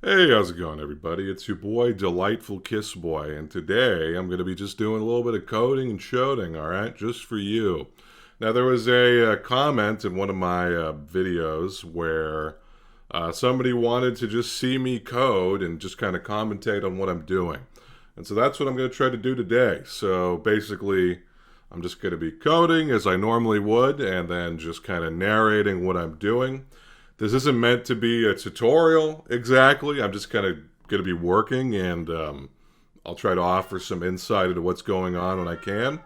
Hey, how's it going, everybody? It's your boy, Delightful Kiss Boy, and today I'm going to be just doing a little bit of coding and shouting, alright? Just for you. Now, there was a comment in one of my videos where somebody wanted to just see me code and just kind of commentate on what I'm doing. And so that's what I'm going to try to do today. So basically, I'm just going to be coding as I normally would, and then just kind of narrating what I'm doing. This isn't meant to be a tutorial exactly. I'm just kind of going to be working, and I'll try to offer some insight into what's going on when I can.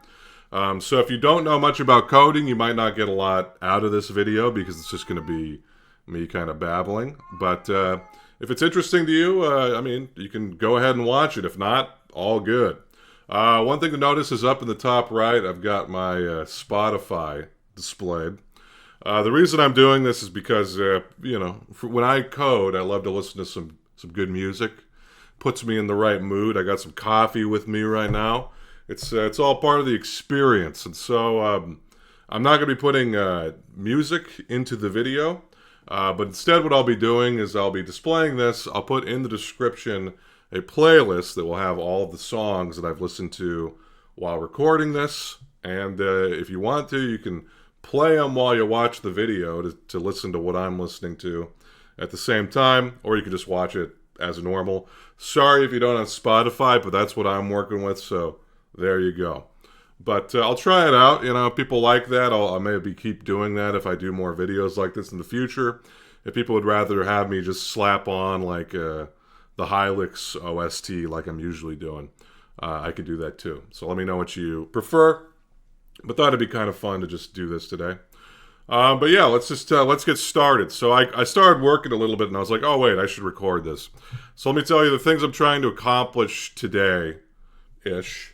So if you don't know much about coding, you might not get a lot out of this video because it's just going to be me kind of babbling. But if it's interesting to you, I mean, you can go ahead and watch it. If not, all good. One thing to notice is up in the top right, I've got my Spotify displayed. The reason I'm doing this is because, when I code, I love to listen to some good music. Puts me in the right mood. I got some coffee with me right now. It's all part of the experience. And so I'm not going to be putting music into the video. But instead what I'll be doing is I'll be displaying this. I'll put in the description a playlist that will have all of the songs that I've listened to while recording this. And if you want to, you can play them while you watch the video to listen to what I'm listening to at the same time, or you can just watch it as normal. Sorry if you don't have Spotify, but that's what I'm working with, so there you go. But I'll try it out. If people like that, I'll maybe keep doing that if I do more videos like this in the future. If people would rather have me just slap on like the Hilux OST like I'm usually doing, I could do that too. So let me know what you prefer. But thought it'd be kind of fun to just do this today. But yeah, let's get started. So I started working a little bit, and I was like, oh wait, I should record this. So let me tell you the things I'm trying to accomplish today-ish.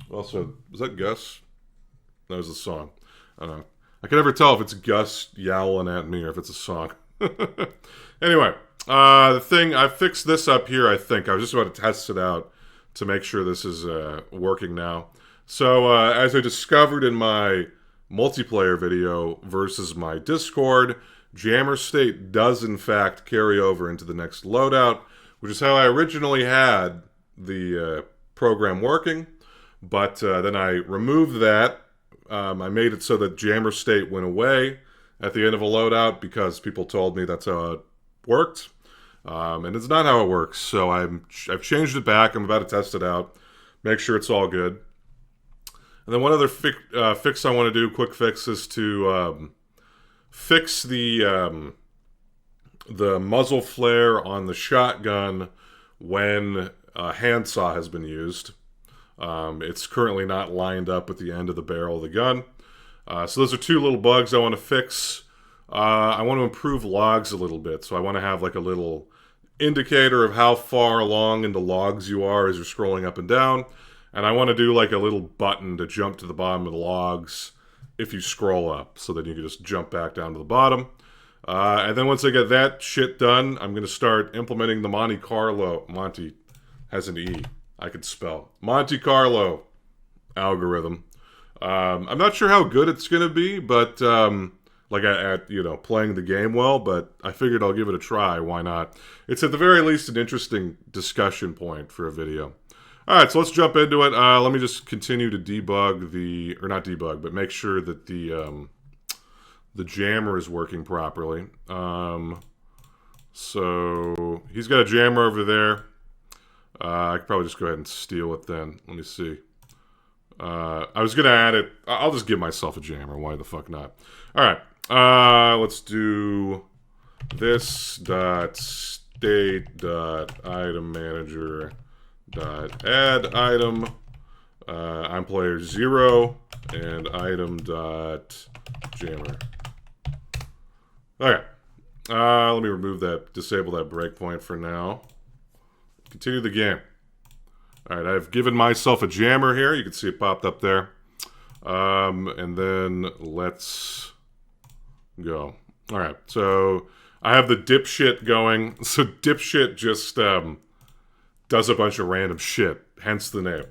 Also, is that Gus? That was a song. I don't know. I can never tell if it's Gus yowling at me or if it's a song. Anyway, the thing, I fixed this up here, I think. I was just about to test it out to make sure this is working now. So, as I discovered in my multiplayer video versus my Discord, jammer state does in fact carry over into the next loadout, which is how I originally had the program working. But then I removed that. I made it so that jammer state went away at the end of a loadout because people told me that's how it worked. And it's not how it works. So I've changed it back. I'm about to test it out. Make sure it's all good. And then one other fix I want to do, quick fix, is to fix the muzzle flare on the shotgun when a handsaw has been used. It's currently not lined up with the end of the barrel of the gun. So those are two little bugs I want to fix. I want to improve logs a little bit. So I want to have like a little indicator of how far along into logs you are as you're scrolling up and down. And I want to do like a little button to jump to the bottom of the logs if you scroll up, so that you can just jump back down to the bottom. And then once I get that shit done, I'm going to start implementing the Monte has an E, I could spell. Monte Carlo algorithm. I'm not sure how good it's going to be, but at playing the game well, but I figured I'll give it a try. Why not? It's at the very least an interesting discussion point for a video. Alright, so let's jump into it. Let me just continue to make sure that the jammer is working properly. So he's got a jammer over there. I could probably just go ahead and steal it then. Let me see. I was going to add it. I'll just give myself a jammer. Why the fuck not? Alright, let's do this dot state dot item manager dot add item. I'm player 0 and item dot jammer. Okay. Let me disable that breakpoint for now. Continue the game. Alright, I've given myself a jammer here. You can see it popped up there. And then let's go. Alright, so I have the dipshit going. So dipshit just does a bunch of random shit, hence the name.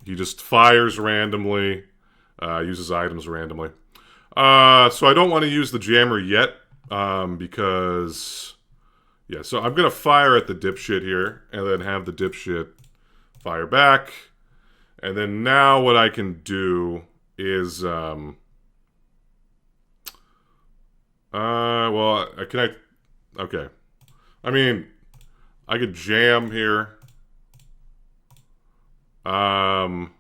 He just fires randomly, uses items randomly. So I don't want to use the jammer yet, because Yeah, so I'm going to fire at the dipshit here, and then have the dipshit fire back. And then now what I can do is, well, can I, okay. I mean, I could jam here. That's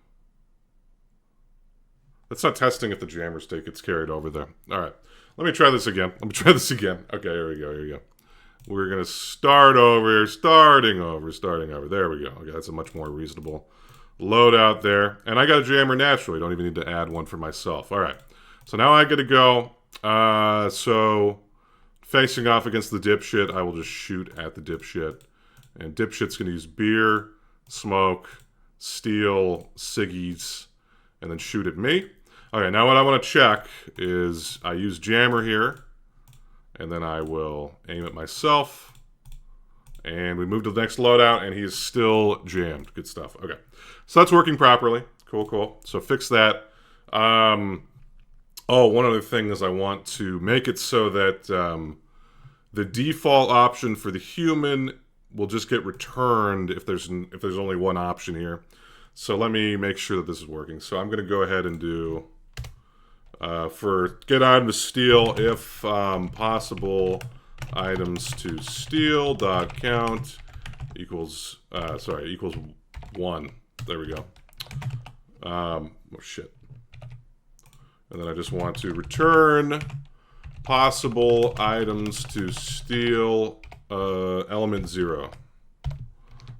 not testing if the jammer state gets carried over there. All right, let me try this again. Okay, here we go. We're gonna start over, starting over. There we go. Okay, that's a much more reasonable loadout there. And I got a jammer naturally. Don't even need to add one for myself. All right, so now I get to go. So facing off against the dipshit, I will just shoot at the dipshit. And dipshit's gonna use beer, smoke, steal, ciggies, and then shoot at me. Okay, now what I want to check is I use jammer here, and then I will aim at myself, and we move to the next loadout, and he's still jammed. Good stuff. Okay, so that's working properly. Cool. So fix that. Oh, one other thing is I want to make it so that the default option for the human will just get returned if there's only one option here. So let me make sure that this is working. So I'm going to go ahead and do for get item to steal if possible items to steal dot count equals equals 1. There we go. Oh shit. And then I just want to return possible items to steal element 0.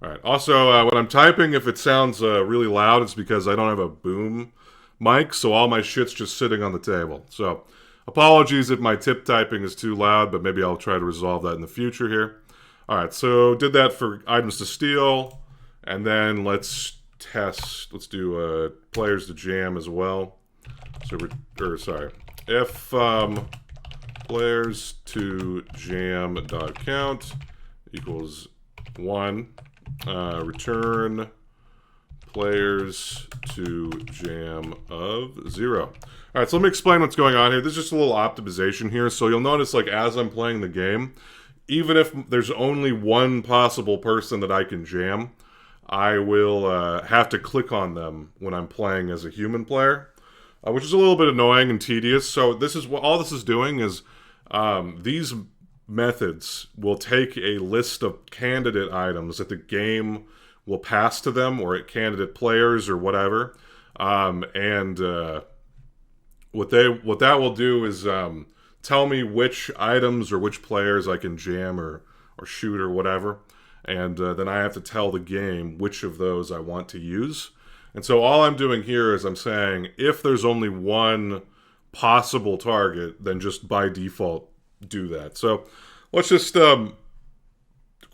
All right. Also, when I'm typing, if it sounds really loud, it's because I don't have a boom mic, so all my shit's just sitting on the table. So, apologies if my tip typing is too loud, but maybe I'll try to resolve that in the future here. All right, so did that for items to steal, and then let's test. Let's do players to jam as well. So, if players to jam dot count equals 1. Return players to jam of 0. All right, so let me explain what's going on here. There's just a little optimization here. So you'll notice, like, as I'm playing the game, even if there's only one possible person that I can jam, I will have to click on them when I'm playing as a human player, which is a little bit annoying and tedious. So this is what all this is doing is these methods will take a list of candidate items that the game will pass to them, or at candidate players or whatever, and what that will do is tell me which items or which players I can jam or shoot or whatever, and then I have to tell the game which of those I want to use. And so all I'm doing here is I'm saying if there's only one possible target, then just by default do that. So let's just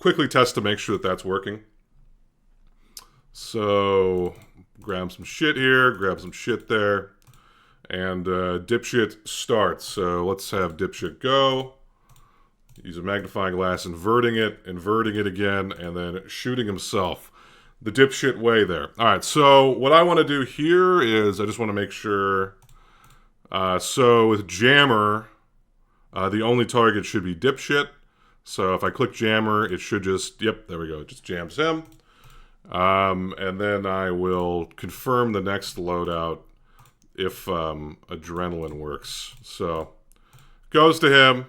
quickly test to make sure that that's working. So grab some shit here, grab some shit there, and dipshit starts. So let's have dipshit go. Use a magnifying glass, inverting it again, and then shooting himself the dipshit way there. All right, so what I want to do here is I just want to make sure. So with jammer, the only target should be dipshit. So if I click jammer, it should just, yep, there we go. It just jams him. And then I will confirm the next loadout if adrenaline works. So goes to him.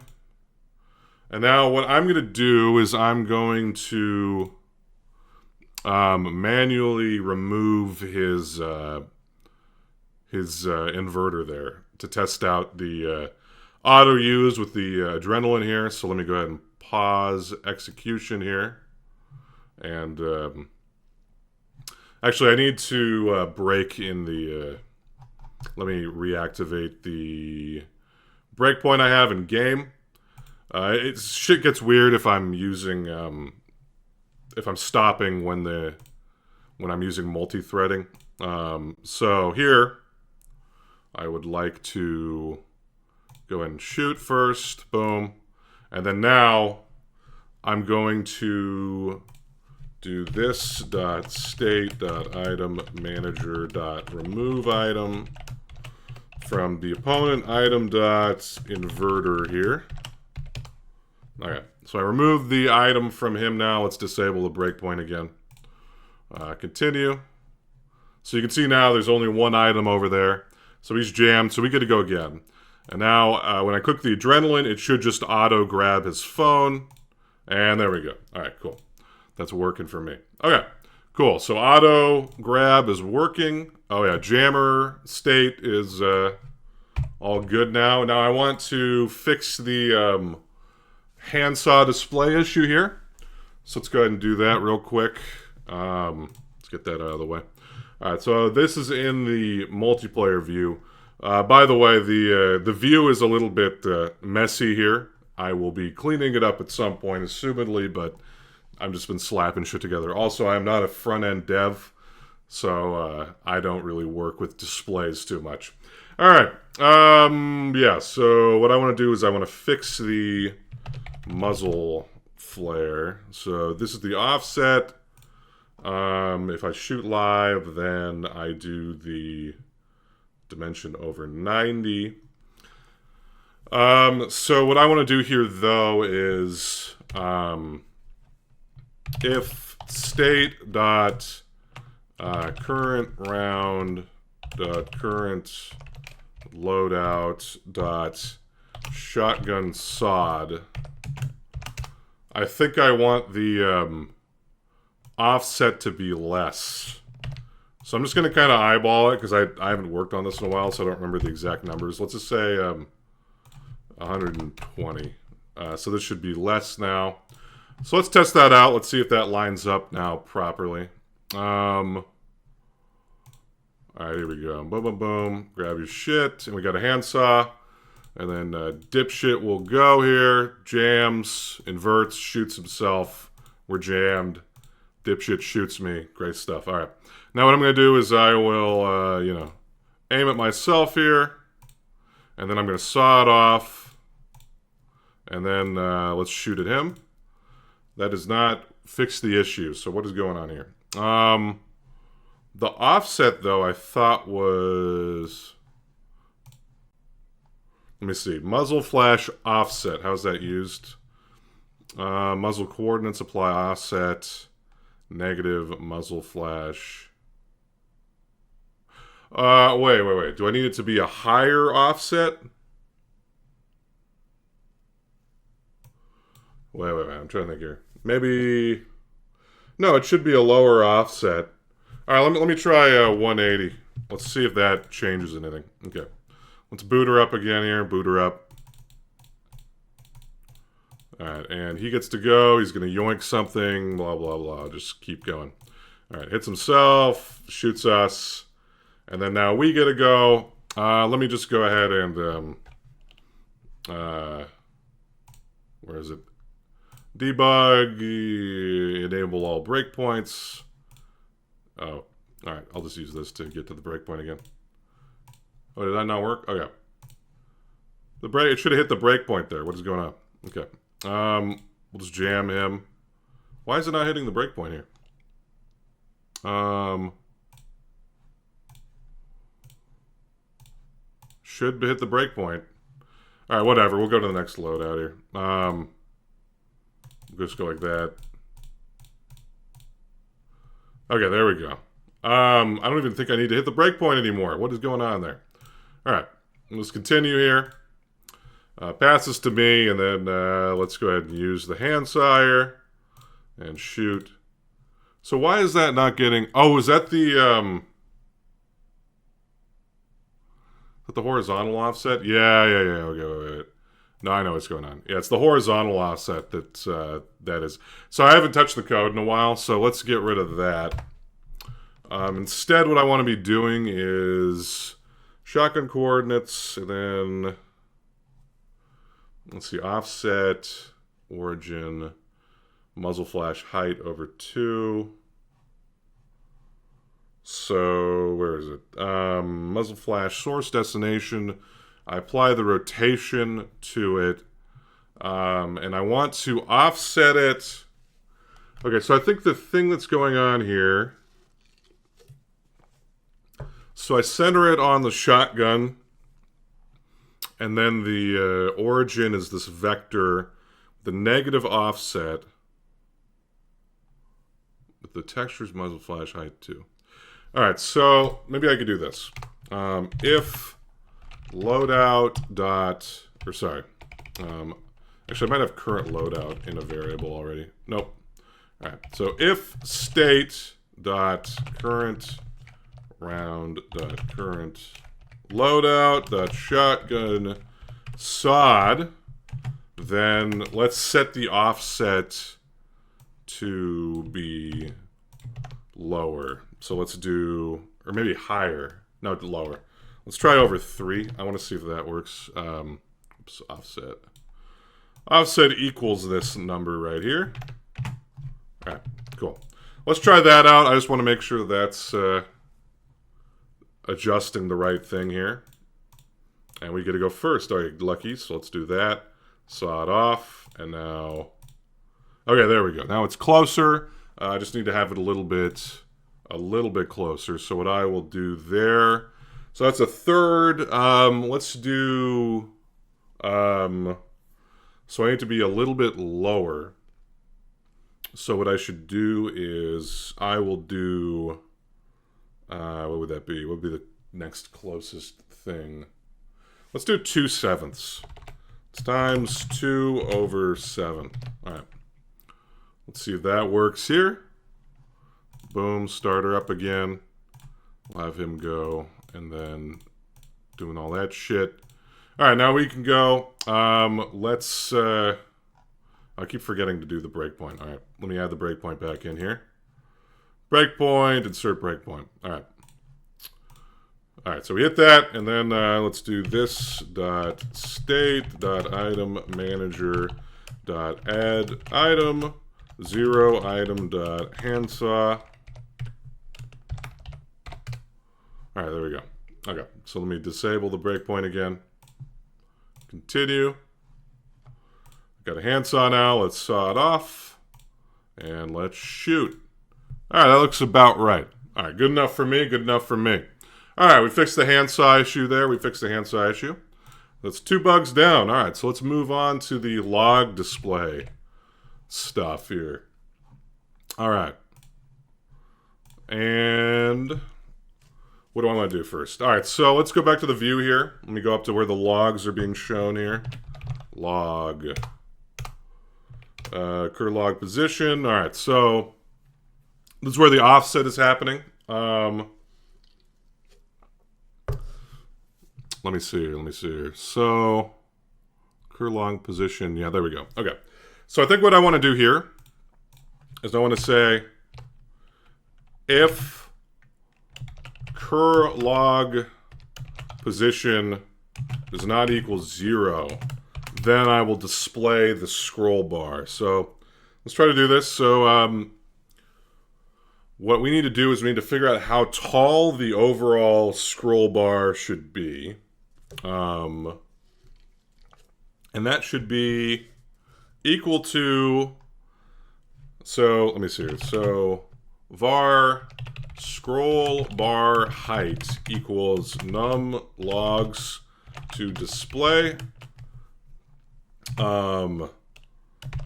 And now what I'm going to do is I'm going to manually remove his inverter there to test out the auto use with the adrenaline here. So let me go ahead and pause execution here. And actually I need to break in the let me reactivate the breakpoint I have in game. Shit gets weird if I'm using if I'm stopping when I'm using multi-threading. So here I would like to go ahead and shoot first, boom, and then now I'm going to do this dot state dot item manager dot remove item from the opponent item dot inverter here. Okay, So I removed the item from him now. Let's disable the breakpoint again. Continue. So you can see now there's only one item over there. So he's jammed, so we get to go again. And now when I click the adrenaline, it should just auto grab his phone. And there we go. All right, cool. That's working for me. Okay, cool. So auto grab is working. Oh yeah, jammer state is all good now. Now I want to fix the handsaw display issue here. So let's go ahead and do that real quick. Let's get that out of the way. All right, so this is in the multiplayer view. By the way, the view is a little bit messy here. I will be cleaning it up at some point, assumedly, but I've just been slapping shit together. Also, I'm not a front-end dev, so I don't really work with displays too much. All right, yeah, so what I want to do is I want to fix the muzzle flare. So this is the offset. If I shoot live, then I do the dimension over 90. So what I want to do here, though, is if state dot current round dot current loadout dot shotgun sod, I think I want the offset to be less. So I'm just going to kind of eyeball it because I haven't worked on this in a while, so I don't remember the exact numbers. Let's just say 120. So this should be less now. So let's test that out. Let's see if that lines up now properly. All right, here we go. Boom, boom, boom. Grab your shit. And we got a handsaw. And then dipshit will go here. Jams, inverts, shoots himself. We're jammed. Dipshit shoots me. Great stuff. All right. Now what I'm going to do is I will, aim at myself here. And then I'm going to saw it off. And then let's shoot at him. That does not fix the issue. So what is going on here? The offset, though, I thought was... Let me see. Muzzle flash offset. How's that used? Muzzle coordinates apply offset. Negative muzzle flash. Wait. Do I need it to be a higher offset? Wait. I'm trying to think here. Maybe... No, it should be a lower offset. All right, let me try 180. Let's see if that changes anything. Okay. Let's boot her up again here. Boot her up. All right, and he gets to go. He's going to yoink something. Blah, blah, blah. Just keep going. All right, hits himself. Shoots us. And then now we get to go. Let me just go ahead and... where is it? Debug. Enable all breakpoints. Oh, all right. I'll just use this to get to the breakpoint again. Oh, did that not work? Okay. It should have hit the breakpoint there. What is going on? Okay. We'll just jam him. Why is it not hitting the breakpoint here? Should hit the breakpoint. All right, whatever. We'll go to the next loadout here. Just go like that. Okay, there we go. I don't even think I need to hit the breakpoint anymore. What is going on there? All right, let's continue here. Pass this to me, and then let's go ahead and use the handsaw here and shoot. So why is that not getting... Oh, is that the horizontal offset? Yeah. Okay, wait. No, I know what's going on. Yeah, it's the horizontal offset that is. So I haven't touched the code in a while, so let's get rid of that. Instead, what I want to be doing is shotgun coordinates, and then let's see, offset, origin, muzzle flash height over 2. So where is it? Muzzle flash source destination. I apply the rotation to it, and I want to offset it. Okay, so I think the thing that's going on here, so I center it on the shotgun, and then the origin is this vector, the negative offset with the texture's muzzle flash height too. All right, so maybe I could do this. If loadout dot, or sorry, actually I might have current loadout in a variable already. Nope. All right, so if state dot current round dot current loadout dot shotgun sod, then let's set the offset to be lower. So let's do, or maybe higher. No, lower. Let's try over 3. I want to see if that works. Oops, offset. Offset equals this number right here. All right, cool. Let's try that out. I just want to make sure that's adjusting the right thing here. And we get to go first. All right, lucky. So let's do that. Saw it off. And now, okay, there we go. Now it's closer. I just need to have it a little bit closer. So what I will do there, so that's a third. Let's do, so I need to be a little bit lower. So what I should do is I will do, what would that be? What would be the next closest thing? Let's do 2/7. It's times 2 over 7. All right. Let's see if that works here. Boom, starter up again. We'll have him go, and then doing all that shit. All right, now we can go. Let's, I keep forgetting to do the breakpoint. All right, let me add the breakpoint back in here. Breakpoint, insert breakpoint. All right. All right, so we hit that, and then let's do this dot state dot item manager dot add item 0 item dot handsaw. All right, there we go. Okay, so let me disable the breakpoint again. Continue. Got a handsaw now. Let's saw it off, and let's shoot. All right, that looks about right. All right, good enough for me. Good enough for me. All right, we fixed the handsaw issue there. We fixed the handsaw issue. That's 2 bugs down. All right, so let's move on to the log display stuff here. All right. And what do I want to do first? All right, so let's go back to the view here. Let me go up to where the logs are being shown here. Log. Cur log position. All right, so this is where the offset is happening. Let me see here. So, cur log position. Yeah, there we go. Okay. So I think what I want to do here is I want to say if cur log position does not equal 0, then I will display the scroll bar. So let's try to do this. So what we need to do is we need to figure out how tall the overall scroll bar should be. And that should be equal to, so let me see here. So var scroll bar height equals num logs to display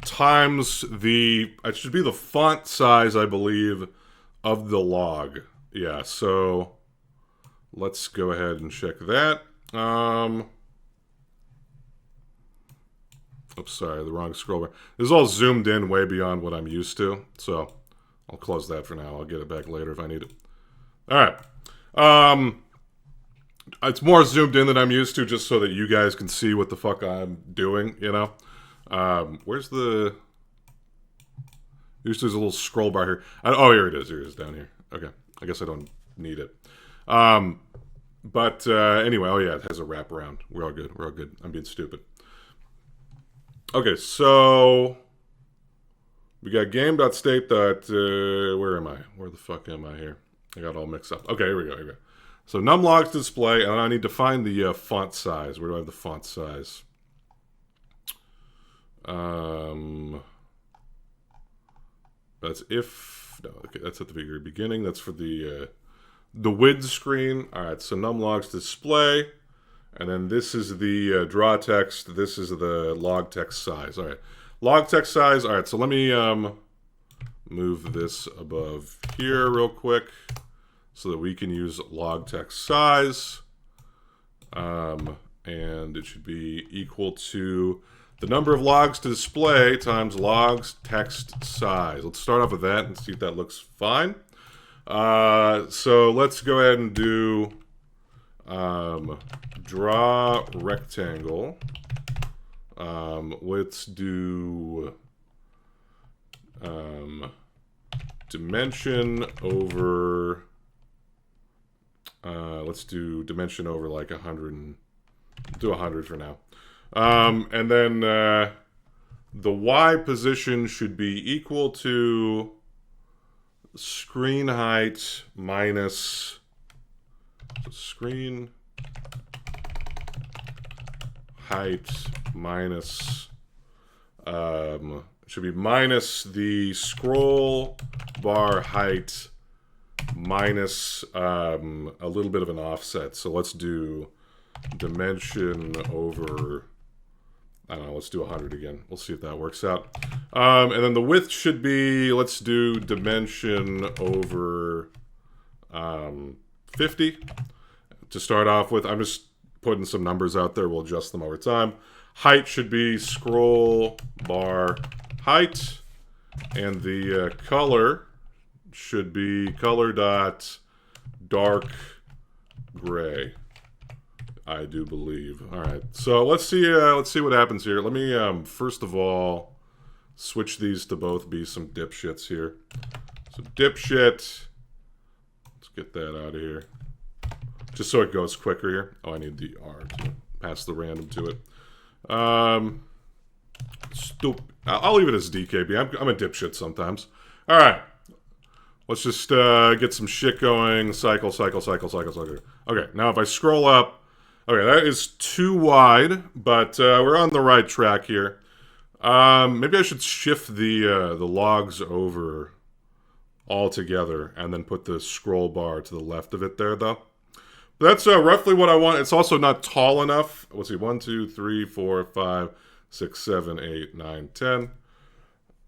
times the, it should be the font size, I believe, of the log. Yeah, so let's go ahead and check that. Oops, sorry, the wrong scroll bar. This is all zoomed in way beyond what I'm used to, so I'll close that for now. I'll get it back later if I need it. All right. It's more zoomed in than I'm used to, just so that you guys can see what the fuck I'm doing, you know? Where's the... Usually there's a little scroll bar here. Oh, here it is. Here it is down here. Okay. I guess I don't need it. But anyway, oh yeah, it has a wraparound. We're all good. We're all good. I'm being stupid. Okay, so we got game.state. Where am I? Where the fuck am I here? I got all mixed up. Okay, here we go. Here we go. So numlogs display, and I need to find the font size. Where do I have the font size? That's if, no, okay, that's at the very beginning. That's for the width screen. All right, so numlogs display, and then this is the draw text. This is the log text size. All right, Log text size. All right, so let me move this above here real quick so that we can use log text size. And it should be equal to the number of logs to display times logs text size. Let's start off with that and see if that looks fine. So let's go ahead and do draw rectangle. Let's do dimension over, let's do dimension over like 100, do 100 for now. And then the Y position should be equal to screen height minus screen height minus should be minus the scroll bar height minus a little bit of an offset. So let's do dimension over, I don't know, let's do 100 again. We'll see if that works out. And then the width should be, let's do dimension over 50 to start off with. I'm just putting some numbers out there. We'll adjust them over time. Height should be scroll bar height. And the color should be color dot dark gray, I do believe. All right, so let's see what happens here. Let me first of all switch these to both be some dipshits here. So dipshit, let's get that out of here, just so it goes quicker here. Oh, I need the R to pass the random to it. I'll leave it as DKB. I'm a dipshit sometimes. All right. Let's just get some shit going. Cycle, cycle, cycle, cycle, cycle. Okay, now if I scroll up, okay, that is too wide, but we're on the right track here. Maybe I should shift the logs over all together and then put the scroll bar to the left of it there, though. But that's roughly what I want. It's also not tall enough. Let's see, 1, 2, 3, 4, 5, 6, 7, 8, 9, 10.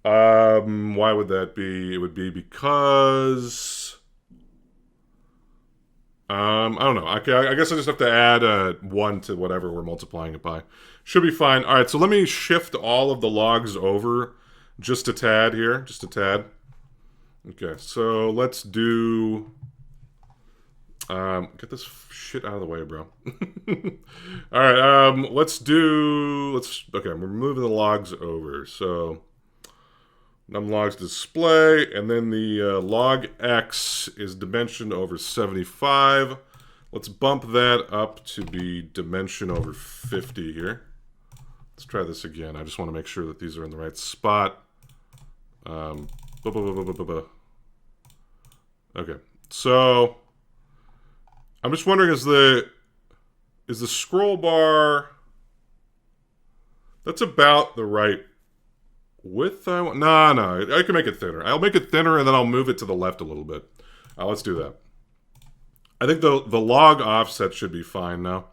Why would that be? It would be because I don't know. Okay, I guess I just have to add 1 to whatever we're multiplying it by. Should be fine. All right, so let me shift all of the logs over just a tad here, just a tad. Okay, so let's do. Get this shit out of the way, bro. All right, okay, we're moving the logs over. So num logs display, and then the log x is dimension over 75. Let's bump that up to be dimension over 50 here. Let's try this again. I just want to make sure that these are in the right spot. Okay, so I'm just wondering, is the scroll bar, that's about the right width I want? No, I can make it thinner. I'll make it thinner and then I'll move it to the left a little bit. Let's do that. I think the log offset should be fine now.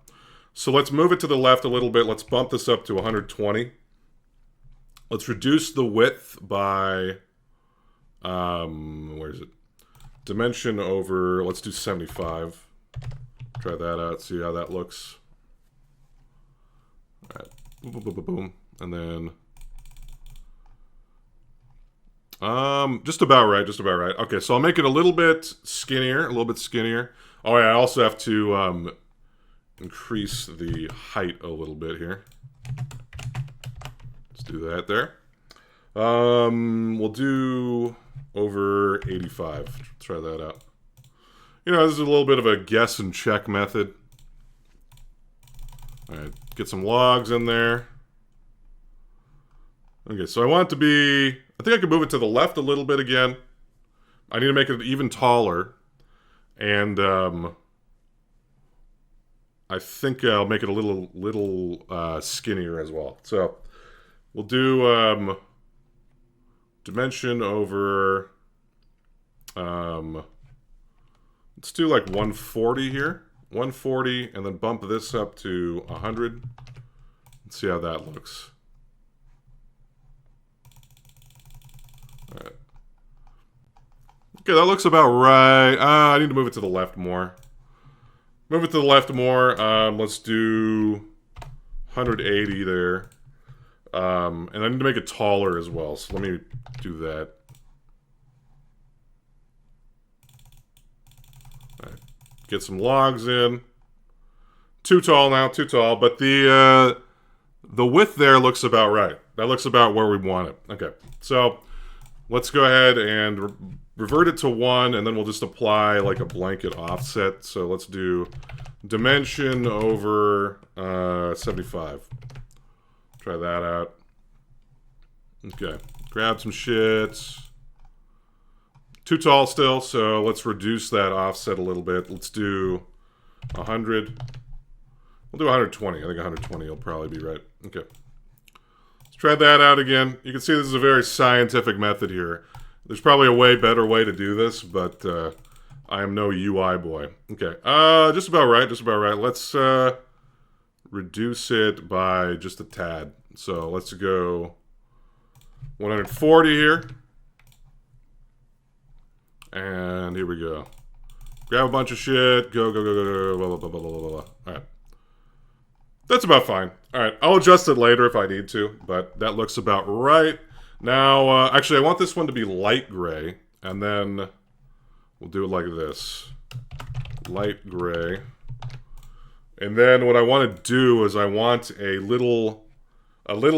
So let's move it to the left a little bit. Let's bump this up to 120. Let's reduce the width by, where is it? Dimension over, let's do 75. Try that out, see how that looks. All right, boom, boom, boom, boom, boom. And then, just about right, just about right. Okay, so I'll make it a little bit skinnier, Oh yeah, I also have to increase the height a little bit here. Let's do that there. We'll do over 85. Try that out. You know, this is a little bit of a guess and check method. All right, get some logs in there. Okay, so I want it to be, I think I can move it to the left a little bit again. I need to make it even taller. And I think I'll make it a little skinnier as well. So we'll do dimension over, let's do like 140 here. 140, and then bump this up to 100. Let's see how that looks. All right. Okay, that looks about right. I need to move it to the left more. Move it to the left more. Let's do 180 there. And I need to make it taller as well, so let me do that. All right. Get some logs in. Too tall now, too tall, but the width there looks about right. That looks about where we want it. Okay, so let's go ahead and revert it to 1, and then we'll just apply like a blanket offset. So let's do dimension over 75. Try that out. Okay, grab some shit. Too tall still, so let's reduce that offset a little bit. Let's do 100. We'll do 120. I think 120 will probably be right. Okay. Let's try that out again. You can see this is a very scientific method here. There's probably a way better way to do this, but I am no UI boy. Okay. Just about right. Just about right. Let's reduce it by just a tad. So let's go 140 here. And here we go. Grab a bunch of shit. Go, go, go, go, go, blah, blah, blah, blah, blah, blah. All right. That's about fine. All right. I'll adjust it later if I need to, but that looks about right. Now, actually, I want this one to be light gray, and then we'll do it like this. Light gray. And then what I want to do is I want a little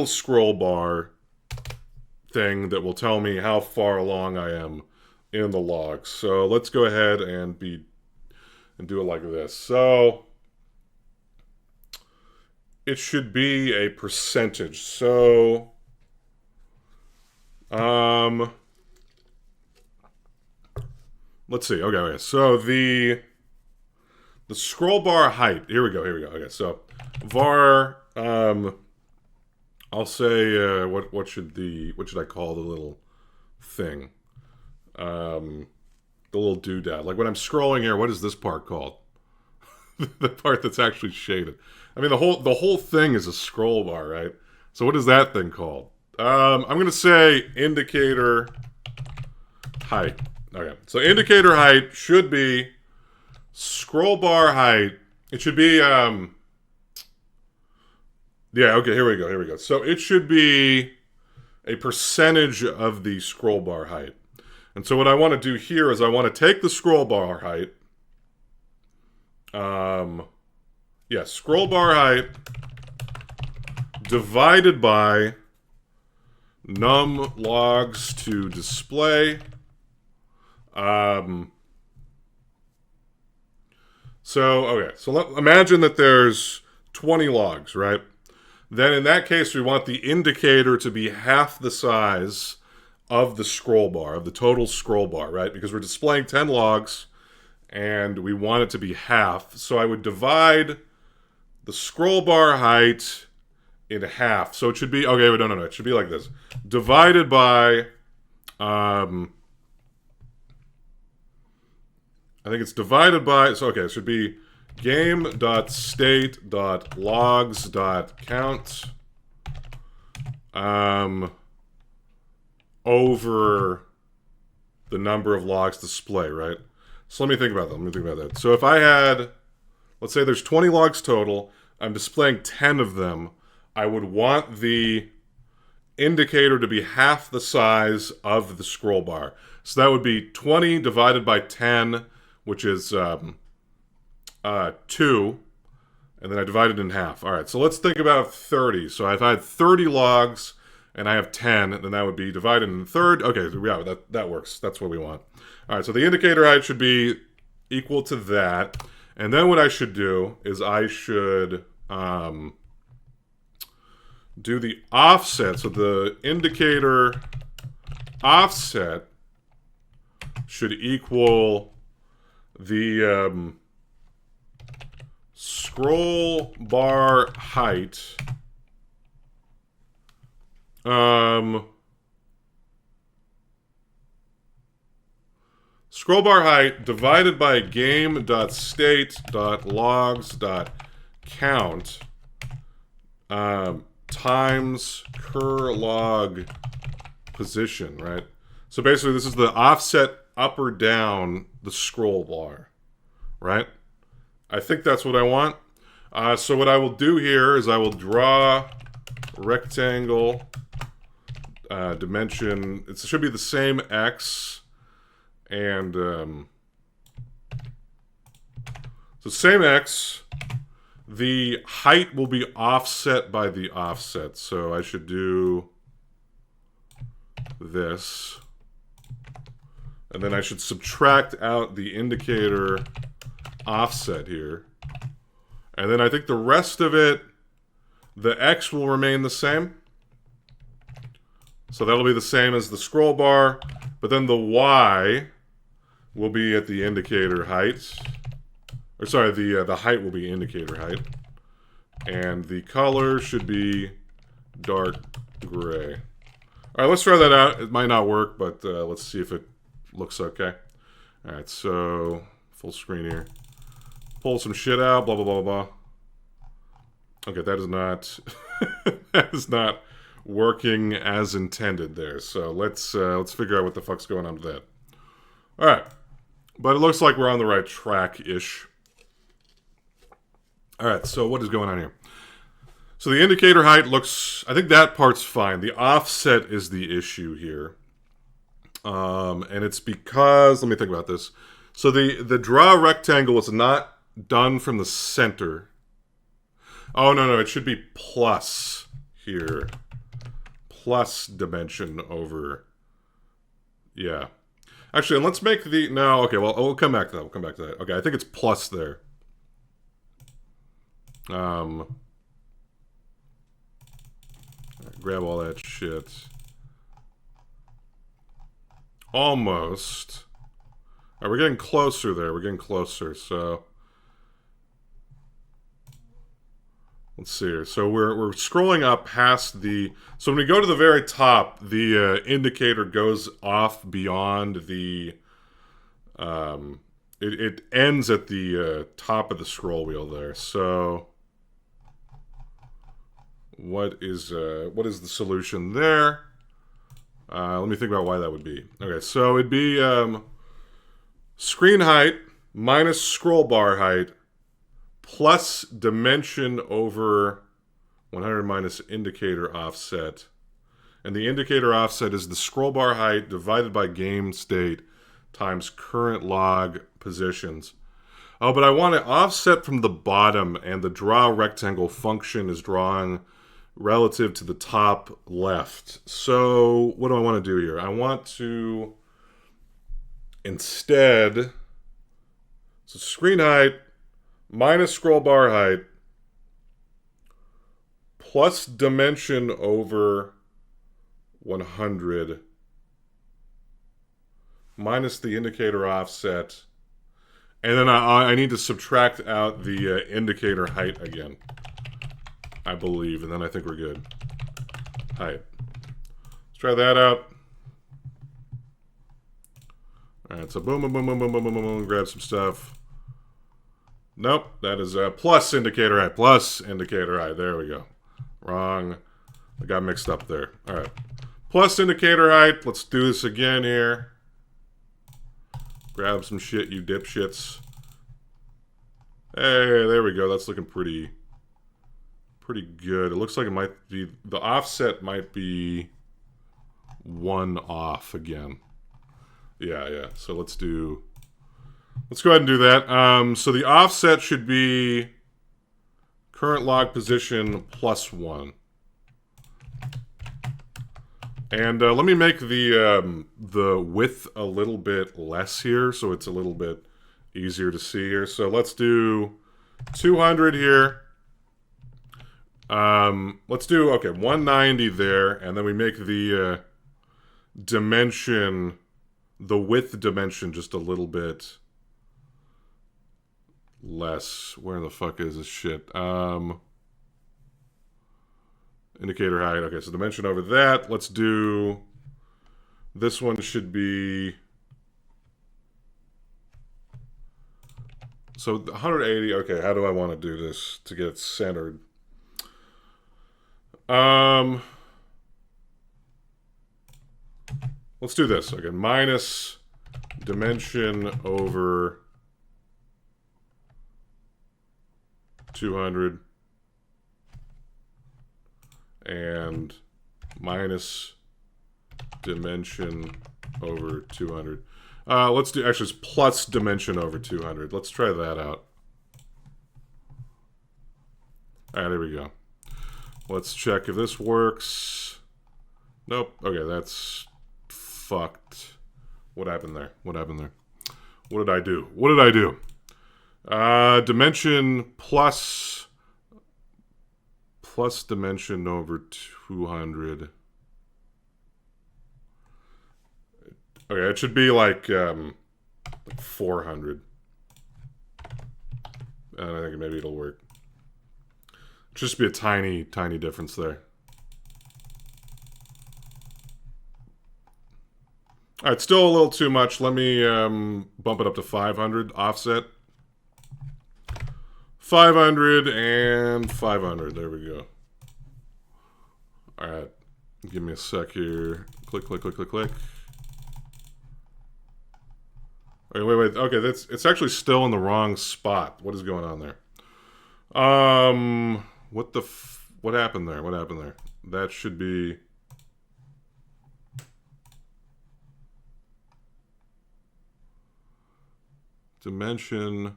scroll bar thing that will tell me how far along I am in the logs. So let's go ahead and do it like this. So it should be a percentage. So let's see. Okay. So the scroll bar height. Here we go. Okay. So var I'll say what should I call the little thing? The little doodad. Like when I'm scrolling here, what is this part called? The part that's actually shaded. I mean, the whole thing is a scroll bar, right? So what is that thing called? I'm gonna say indicator height. Okay, so indicator height should be scroll bar height. It should be yeah. Okay, here we go. So it should be a percentage of the scroll bar height. And so what I want to do here is I want to take the scroll bar height. Scroll bar height divided by num logs to display. So imagine that there's 20 logs, right? Then in that case, we want the indicator to be half the size of the scroll bar, of the total scroll bar, right? Because we're displaying 10 logs and we want it to be half. So I would divide the scroll bar height in half. So it should be, okay, no. It should be like this. Divided by, I think it's divided by, so okay, it should be game.state.logs.count over the number of logs display, right? So let me think about that. So if I had, let's say there's 20 logs total, I'm displaying 10 of them, I would want the indicator to be half the size of the scroll bar. So that would be 20 divided by 10, which is 2, and then I divide it in half. All right, so let's think about 30. So if I had 30 logs and I have 10, then that would be divided in third. Okay, so yeah, that works. That's what we want. All right, so the indicator height should be equal to that. And then what I should do is I should do the offset. So the indicator offset should equal the scroll bar height scroll bar height divided by game.state.logs.count times cur log position, right? So basically, this is the offset up or down the scroll bar, right? I think that's what I want. So what I will do here is I will draw rectangle dimension. It should be the same X, and so same X. The height will be offset by the offset. So I should do this. And then I should subtract out the indicator offset here. And then I think the rest of it, the X will remain the same. So that'll be the same as the scroll bar. But then the Y will be at the indicator height. Or sorry, the height will be indicator height. And the color should be dark gray. All right, let's try that out. It might not work, but let's see if it looks okay. All right, so full screen here. Pull some shit out, blah, blah, blah, blah. Okay, that is not that is not working as intended there. So let's figure out what the fuck's going on with that. All right, but it looks like we're on the right track-ish. All right, so what is going on here? So the indicator height looks, I think that part's fine. The offset is the issue here. And it's because, let me think about this. So the draw rectangle is not done from the center. Oh, no, it should be plus here. Plus dimension over, yeah. Actually, let's make the, no, okay, well, we'll come back to that. Okay, I think it's plus there. Grab all that shit. Almost. All right, we're getting closer there. We're getting closer. So let's see here. So we're scrolling up past the. So when we go to the very top, the indicator goes off beyond the. It ends at the top of the scroll wheel there. So what is the solution there? Let me think about why that would be. Okay, so it'd be screen height minus scroll bar height plus dimension over 100 minus indicator offset. And the indicator offset is the scroll bar height divided by game state times current log positions. Oh, but I want to offset from the bottom, and the draw rectangle function is drawing relative to the top left. So what do I want to do here? I want to instead, so screen height minus scroll bar height plus dimension over 100 minus the indicator offset, and then I need to subtract out the indicator height again, I believe, and then I think we're good. Height. Let's try that out. All right, so boom, boom, boom, boom, boom, boom, boom, boom, grab some stuff. Nope, that is plus indicator height, plus indicator height. There we go. Wrong. I got mixed up there. All right. Plus indicator height. Let's do this again here. Grab some shit, you dipshits. Hey, there we go. That's looking pretty good. It looks like it might be, the offset might be one off again. Yeah. So let's go ahead and do that. So the offset should be current log position plus 1. And let me make the width a little bit less here, so it's a little bit easier to see here. So let's do 200 here. Let's do, okay, 190 there, and then we make the dimension, the width dimension just a little bit less. Where the fuck is this shit? Indicator height. Okay, so dimension over that. Let's do, this one should be, so 180. Okay, how do I want to do this to get it centered? let's do this. Okay, minus dimension over 200 and minus dimension over 200. Let's do, actually, it's plus dimension over 200. Let's try that out. All right, here we go. Let's check if this works. Nope. Okay, that's fucked. What happened there? What happened there? What did I do? What did I do? Dimension plus dimension over 200. Okay, it should be like 400. And I think maybe it'll work. Just be a tiny, tiny difference there. All right, still a little too much. Let me bump it up to 500 offset. 500 and 500. There we go. All right, give me a sec here. Click, click, click, click, click. Okay, wait. Okay, it's actually still in the wrong spot. What is going on there? What happened there? What happened there? That should be. Dimension.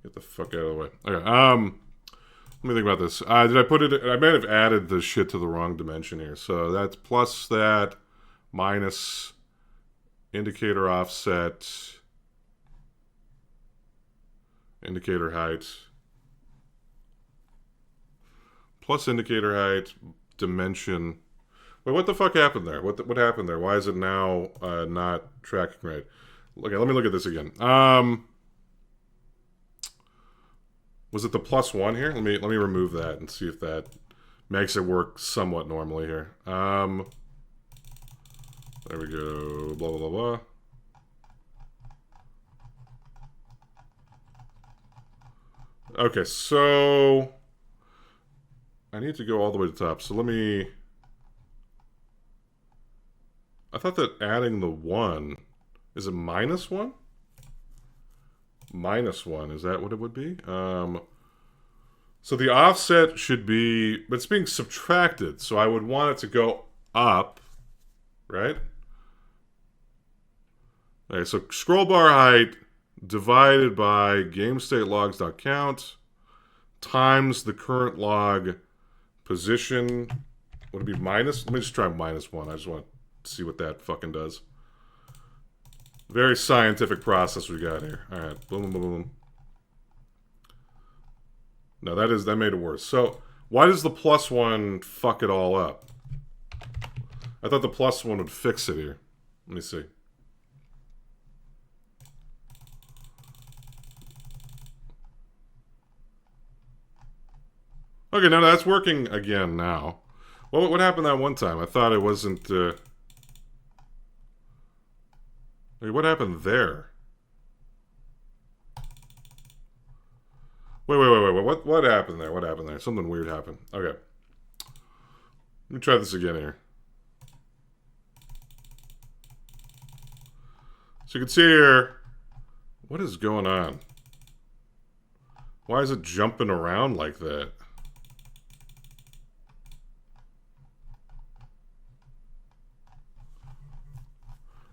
Get the fuck out of the way. Okay. Let me think about this. Did I put it? I might have added the shit to the wrong dimension here. So that's plus that minus indicator offset, indicator height, plus indicator height, dimension. Wait, what the fuck happened there? What happened there? Why is it now not tracking right? Okay, let me look at this again. Was it the +1 here? Let me remove that and see if that makes it work somewhat normally here. There we go. Blah blah blah blah. Okay, so I need to go all the way to the top. So let me. I thought that adding the 1 is it -1? -1, is that what it would be? So the offset should be, but it's being subtracted, so I would want it to go up, right? Okay, so scroll bar height divided by GameStateLogs.count times the current log position. Would it be minus? Let me just try -1. I just want to see what that fucking does. Very scientific process we got here. All right, boom, boom, boom, boom. No, that made it worse. So why does the +1 fuck it all up? I thought the +1 would fix it here. Let me see. Okay, now that's working again now. Well, what happened that one time? I thought it wasn't. Wait, what happened there? Wait. What happened there? What happened there? Something weird happened. Okay. Let me try this again here. So you can see here, what is going on? Why is it jumping around like that?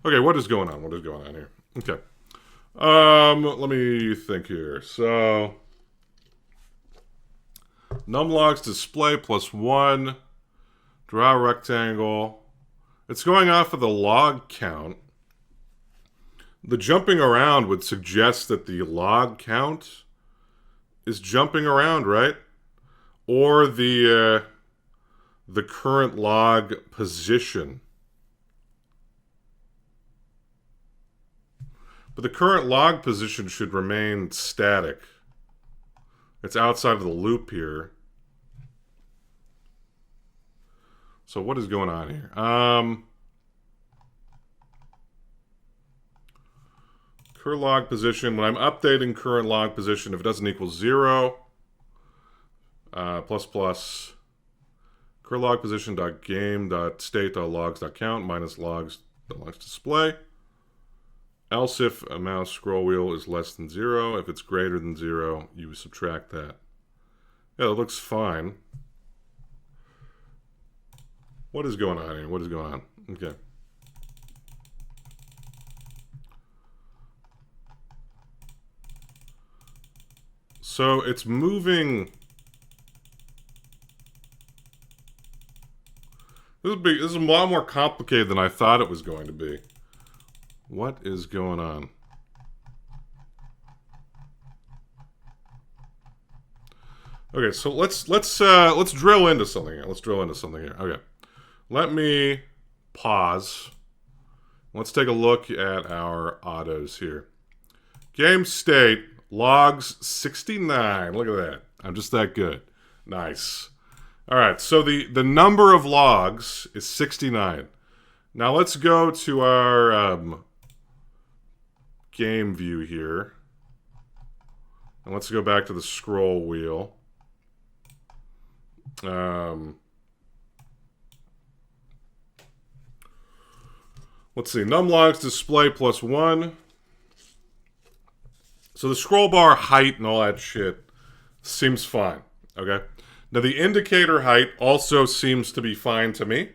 Okay, what is going on? What is going on here? Okay. Let me think here. So numlogs display +1. Draw a rectangle. It's going off of the log count. The jumping around would suggest that the log count is jumping around, right? Or the current log position. But the current log position should remain static. It's outside of the loop here. So what is going on here? Current log position. When I'm updating current log position, if it doesn't equal 0, plus plus. cur log position dot game dot state dot logs dot count minus logs dot logs display. Else if a mouse scroll wheel is less than 0, if it's greater than 0, you subtract that. Yeah, it looks fine. What is going on here? What is going on? Okay. So it's moving. This is a lot more complicated than I thought it was going to be. What is going on? Okay, so let's drill into something here. Let's drill into something here. Okay, let me pause. Let's take a look at our autos here. Game state logs 69. Look at that. I'm just that good. Nice. All right, so the number of logs is 69. Now let's go to our game view here. And let's go back to the scroll wheel. Let's see. Numlogs display +1. So the scroll bar height and all that shit seems fine. Okay. Now the indicator height also seems to be fine to me.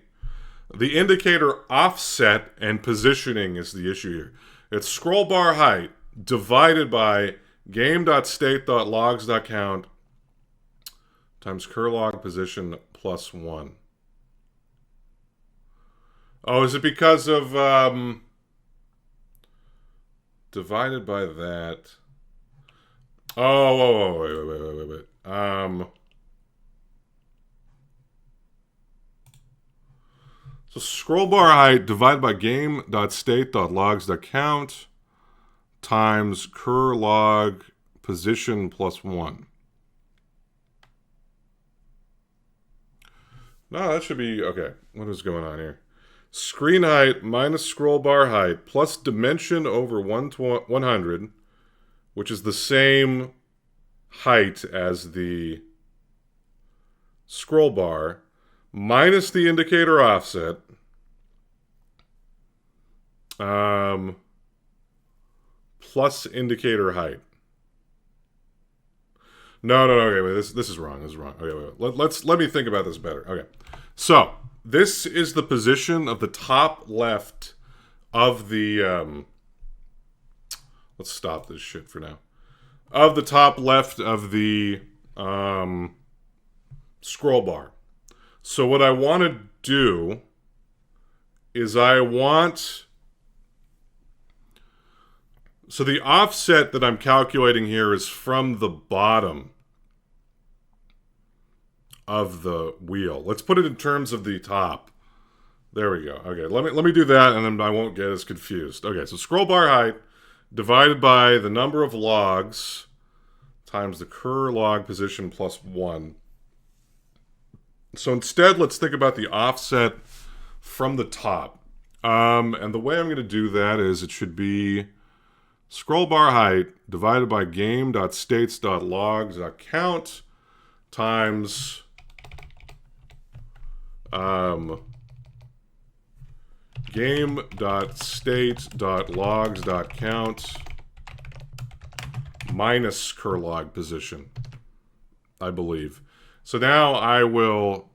The indicator offset and positioning is the issue here. It's scroll bar height divided by game.state.logs.count times cur log position +1. Oh, is it because of divided by that? Oh, wait. So scroll bar height divided by game.state.logs.count times cur log position +1. No, that should be okay. What is going on here? Screen height minus scroll bar height plus dimension over 100, which is the same height as the scroll bar, minus the indicator offset, plus indicator height. No, okay, wait, this is wrong. This is wrong. Okay, wait. Let me think about this better. Okay, so this is the position of the top left of the let's stop this shit for now. Of the top left of the scroll bar. So what I want to do is so the offset that I'm calculating here is from the bottom of the wheel. Let's put it in terms of the top. There we go. Okay, let me do that, and then I won't get as confused. Okay, so scroll bar height divided by the number of logs times the cur log position +1. So instead, let's think about the offset from the top. And the way I'm going to do that is it should be scroll bar height divided by game.states.logs.count times game.state.logs.count minus cur log position, I believe. So now I will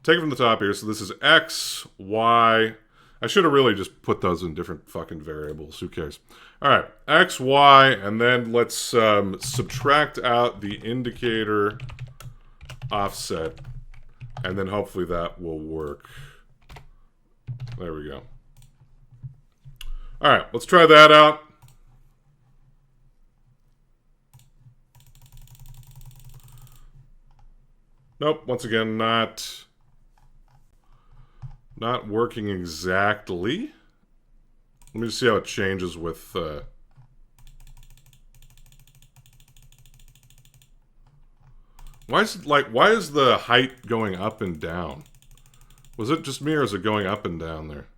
take it from the top here. So this is X, Y. I should have really just put those in different fucking variables. Who cares? All right, X, Y, and then let's subtract out the indicator offset, and then hopefully that will work. There we go. All right, let's try that out. Nope, once again, not working exactly. Let me just see how it changes with why is the height going up and down? Was it just me, or is it going up and down there?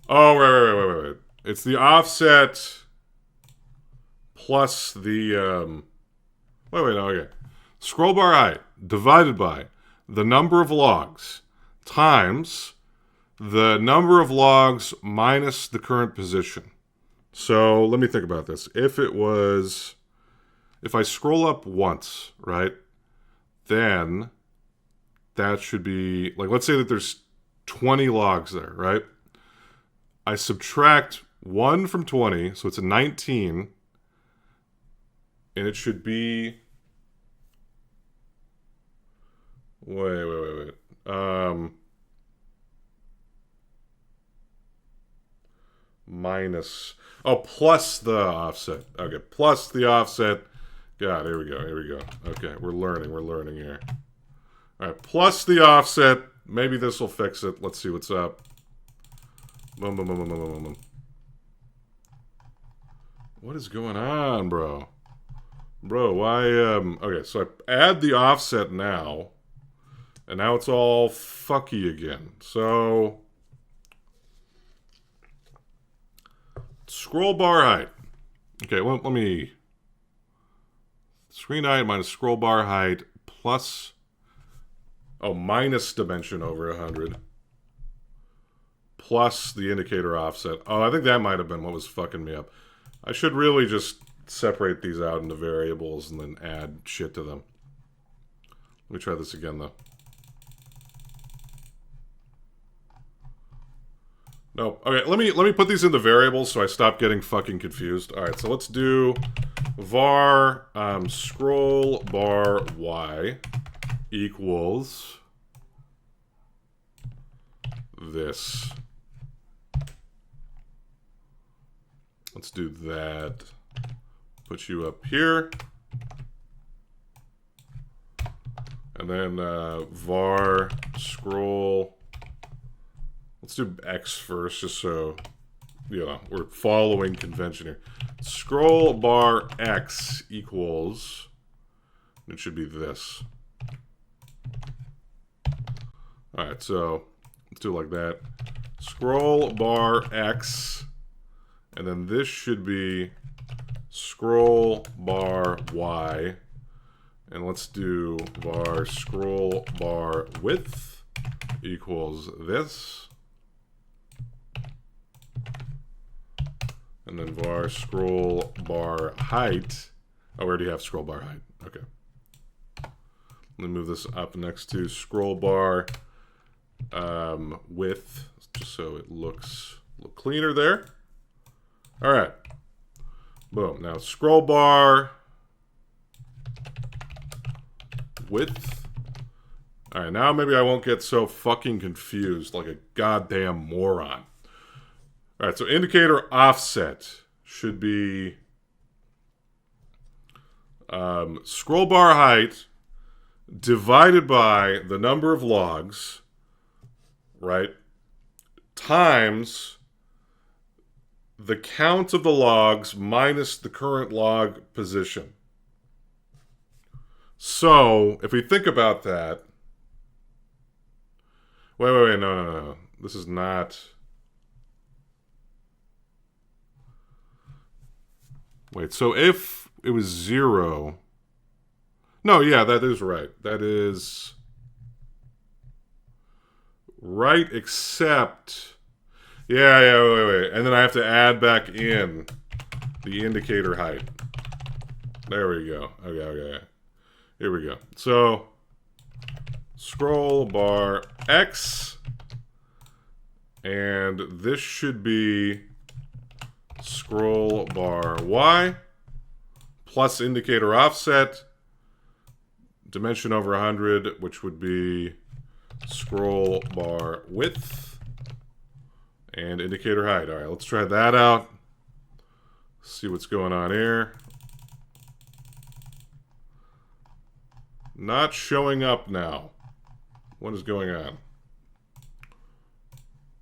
Oh, wait. It's the offset plus the wait, okay. Scroll bar height divided by the number of logs times the number of logs minus the current position. So let me think about this. If I scroll up once, right, then that should be, like, let's say that there's 20 logs there, right? I subtract 1 from 20, so it's a 19, and it should be, wait. Minus, plus the offset. Okay, plus the offset. God, here we go. Okay, we're learning here. All right, plus the offset. Maybe this will fix it. Let's see what's up. Boom. What is going on, bro? Bro, why, okay, so I add the offset now, and now it's all fucky again. So, scroll bar height. Okay, well, let me, screen height minus scroll bar height plus, minus dimension over 100 plus the indicator offset. Oh, I think that might have been what was fucking me up. I should really just separate these out into variables and then add shit to them. Let me try this again, though. No, okay, let me put these into variables so I stop getting fucking confused. All right, so let's do var scroll bar y equals this. Let's do that. Put you up here. And then var scroll. Let's do x first, just so, we're following convention here. Scroll bar x equals, it should be this. All right, so let's do it like that. Scroll bar x, and then this should be scroll bar y. And let's do var scroll bar width equals this. And then var scroll bar height. Oh, we already have scroll bar height. Okay. Let me move this up next to scroll bar width, just so it looks a little cleaner there. All right. Boom. Now scroll bar width. All right. Now maybe I won't get so fucking confused like a goddamn moron. All right, so indicator offset should be scroll bar height divided by the number of logs, right, times the count of the logs minus the current log position. So, if we think about that, wait, no. This is not... Wait, so if it was 0... No, yeah, that is right. That is right, except... Yeah, wait. And then I have to add back in the indicator height. There we go. Okay. Here we go. So, scroll bar X, and this should be scroll bar Y plus indicator offset, dimension over 100, which would be scroll bar width and indicator height. All right, let's try that out. See what's going on here. Not showing up now. What is going on?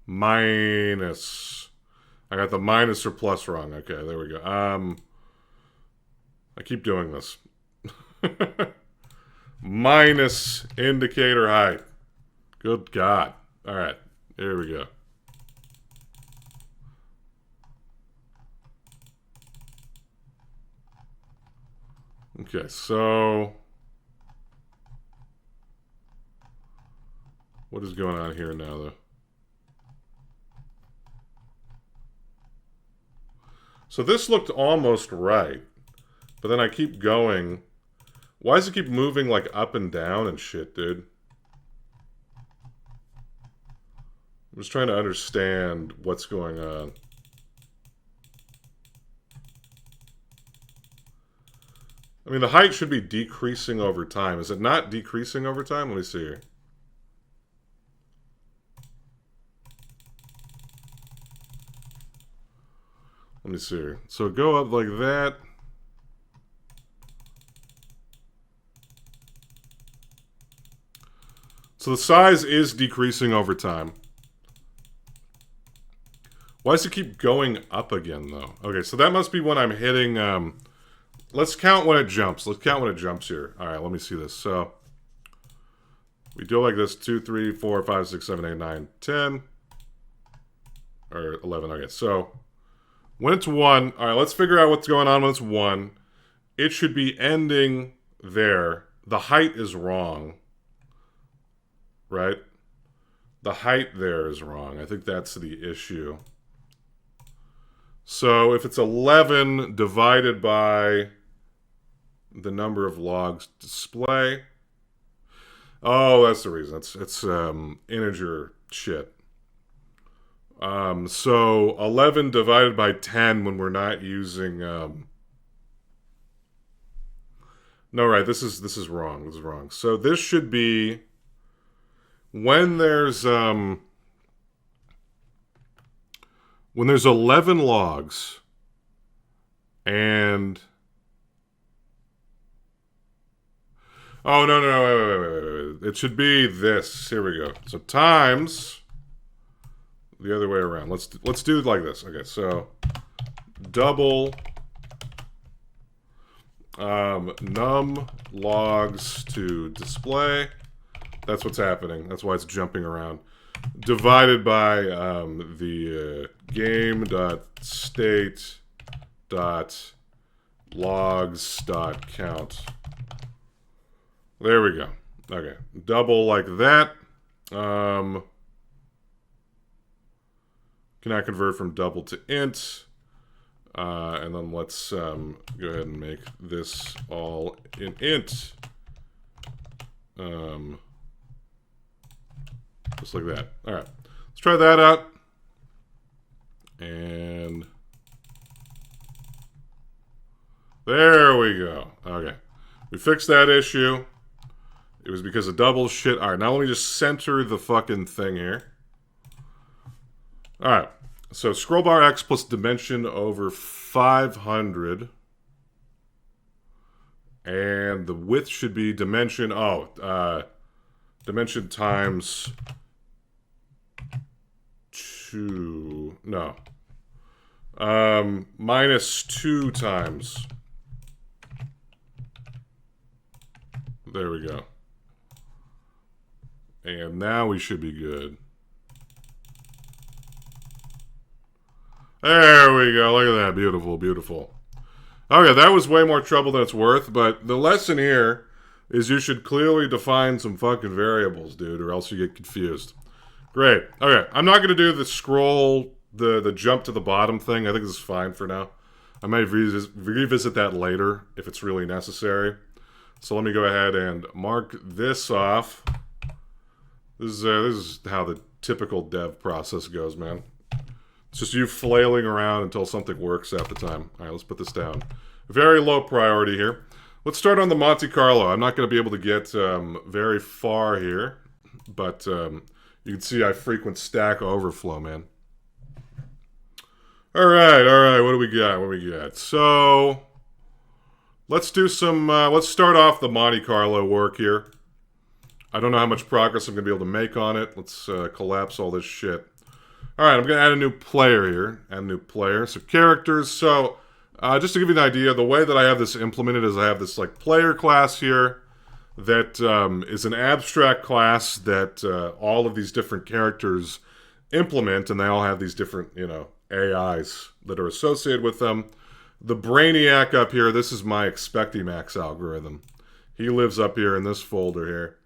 Minus. I got the minus or plus wrong. Okay, there we go. I keep doing this. Minus indicator height. Good God. All right, here we go. Okay, so What is going on here now, though? So this looked almost right. But then I keep going. Why does it keep moving like up and down and shit, dude? I'm just trying to understand what's going on. I mean, the height should be decreasing over time. Is it not decreasing over time? Let me see here. Let me see here. So go up like that. So the size is decreasing over time. Why does it keep going up again, though? Okay, so that must be when I'm hitting... let's count when it jumps. Let's count when it jumps here. All right, let me see this. So we do it like this. 2, 3, 4, 5, 6, 7, 8, 9, 10. Or 11. Okay, so when it's 1... All right, let's figure out what's going on when it's 1. It should be ending there. The height is wrong. Right? The height there is wrong. I think that's the issue. So if it's 11 divided by the number of logs display. Oh, that's the reason. It's integer shit. So 11 divided by 10 when we're not using... No, right. This is wrong. This is wrong. So this should be... When there's 11 logs and oh no, wait. It should be this. Here we go. So times the other way around. Let's do it like this. Okay, so double num logs to display. That's what's happening. That's why it's jumping around. Divided by the game.state.logs.count. There we go. Okay. Double like that. Can I convert from double to int? And then let's go ahead and make this all an int. Just like that. All right. Let's try that out. And there we go. Okay. We fixed that issue. It was because of double shit. All right. Now let me just center the fucking thing here. All right. So scroll bar X plus dimension over 500. And the width should be dimension. Dimension times 2. No. Minus 2 times. There we go. And now we should be good. There we go. Look at that. Beautiful, beautiful. Okay, that was way more trouble than it's worth, but the lesson here is you should clearly define some fucking variables, dude, or else you get confused. Great. Okay, I'm not going to do the scroll, the jump to the bottom thing. I think this is fine for now. I might revisit that later if it's really necessary. So let me go ahead and mark this off. This is how the typical dev process goes, man. It's just you flailing around until something works half the time. All right, let's put this down. Very low priority here. Let's start on the Monte Carlo. I'm not going to be able to get very far here, but you can see I frequent Stack Overflow, man. All right. What do we got? So let's do some. Let's start off the Monte Carlo work here. I don't know how much progress I'm going to be able to make on it. Let's collapse all this shit. All right, I'm going to add a new player here. So characters. So just to give you an idea, the way that I have this implemented is I have this like player class here that is an abstract class that all of these different characters implement, and they all have these different, AIs that are associated with them. The Brainiac up here, this is my Expectimax algorithm. He lives up here in this folder here.